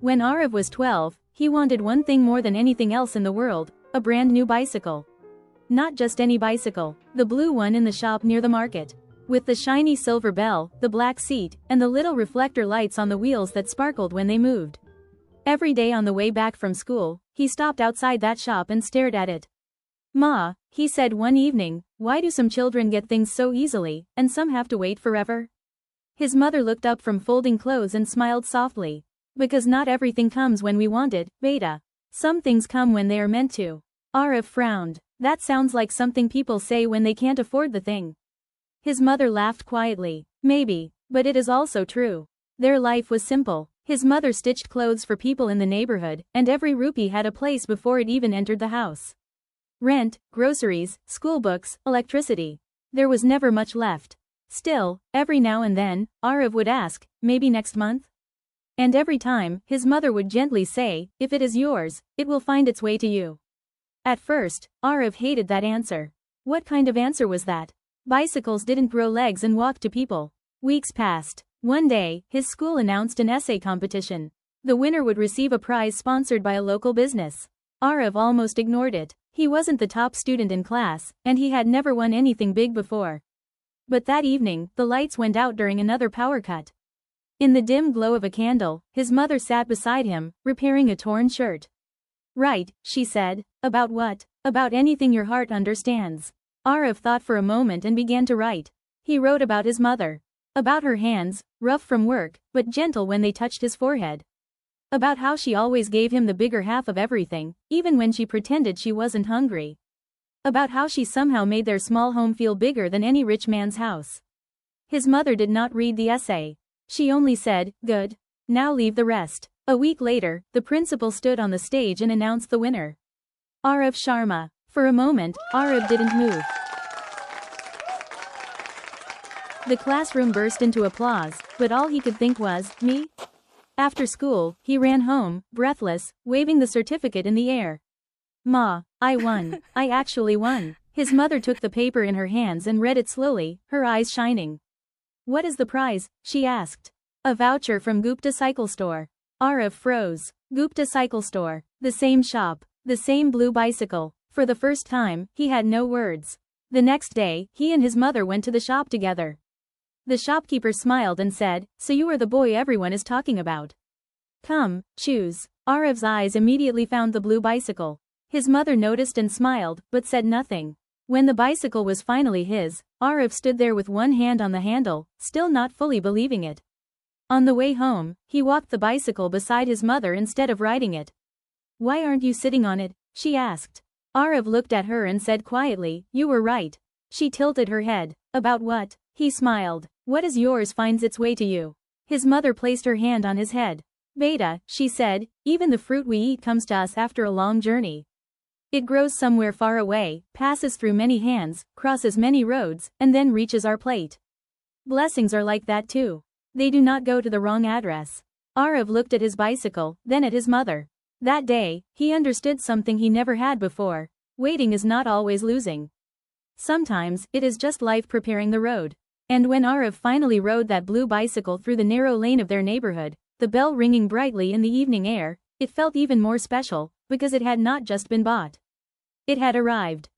When Arav was 12, he wanted one thing more than anything else in the world, a brand new bicycle. Not just any bicycle, the blue one in the shop near the market. With the shiny silver bell, the black seat, and the little reflector lights on the wheels that sparkled when they moved. Every day on the way back from school, he stopped outside that shop and stared at it. "Ma," he said one evening, "why do some children get things so easily, and some have to wait forever?" His mother looked up from folding clothes and smiled softly. "Because not everything comes when we want it, Beta. Some things come when they are meant to." Arav frowned. "That sounds like something people say when they can't afford the thing." His mother laughed quietly. "Maybe, but it is also true." Their life was simple. His mother stitched clothes for people in the neighborhood, and every rupee had a place before it even entered the house. Rent, groceries, school books, electricity. There was never much left. Still, every now and then, Arav would ask, "Maybe next month?" And every time, his mother would gently say, "If it is yours, it will find its way to you." At first, Arav hated that answer. What kind of answer was that? Bicycles didn't grow legs and walk to people. Weeks passed. One day, his school announced an essay competition. The winner would receive a prize sponsored by a local business. Arav almost ignored it. He wasn't the top student in class, and he had never won anything big before. But that evening, the lights went out during another power cut. In the dim glow of a candle, his mother sat beside him, repairing a torn shirt. "Write," she said. "About what?" "About anything your heart understands." Arav thought for a moment and began to write. He wrote about his mother. About her hands, rough from work, but gentle when they touched his forehead. About how she always gave him the bigger half of everything, even when she pretended she wasn't hungry. About how she somehow made their small home feel bigger than any rich man's house. His mother did not read the essay. She only said, "Good. Now leave the rest." A week later, the principal stood on the stage and announced the winner. Arav Sharma. For a moment, Arav didn't move. The classroom burst into applause, but all he could think was, "Me?" After school, he ran home, breathless, waving the certificate in the air. "Ma, I won. I actually won." His mother took the paper in her hands and read it slowly, her eyes shining. "What is the prize?" she asked. "A voucher from Gupta Cycle Store." Arav froze. Gupta Cycle Store. The same shop. The same blue bicycle. For the first time, he had no words. The next day, he and his mother went to the shop together. The shopkeeper smiled and said, "So you are the boy everyone is talking about. Come, choose." Arav's eyes immediately found the blue bicycle. His mother noticed and smiled, but said nothing. When the bicycle was finally his, Arav stood there with one hand on the handle, still not fully believing it. On the way home, he walked the bicycle beside his mother instead of riding it. "Why aren't you sitting on it?" she asked. Arav looked at her and said quietly, "You were right." She tilted her head. "About what?" He smiled. "What is yours finds its way to you." His mother placed her hand on his head. "Beta," she said, "even the fruit we eat comes to us after a long journey. It grows somewhere far away, passes through many hands, crosses many roads, and then reaches our plate. Blessings are like that too. They do not go to the wrong address." Arav looked at his bicycle, then at his mother. That day, he understood something he never had before. Waiting is not always losing. Sometimes, it is just life preparing the road. And when Arav finally rode that blue bicycle through the narrow lane of their neighborhood, the bell ringing brightly in the evening air, it felt even more special, because it had not just been bought. It had arrived.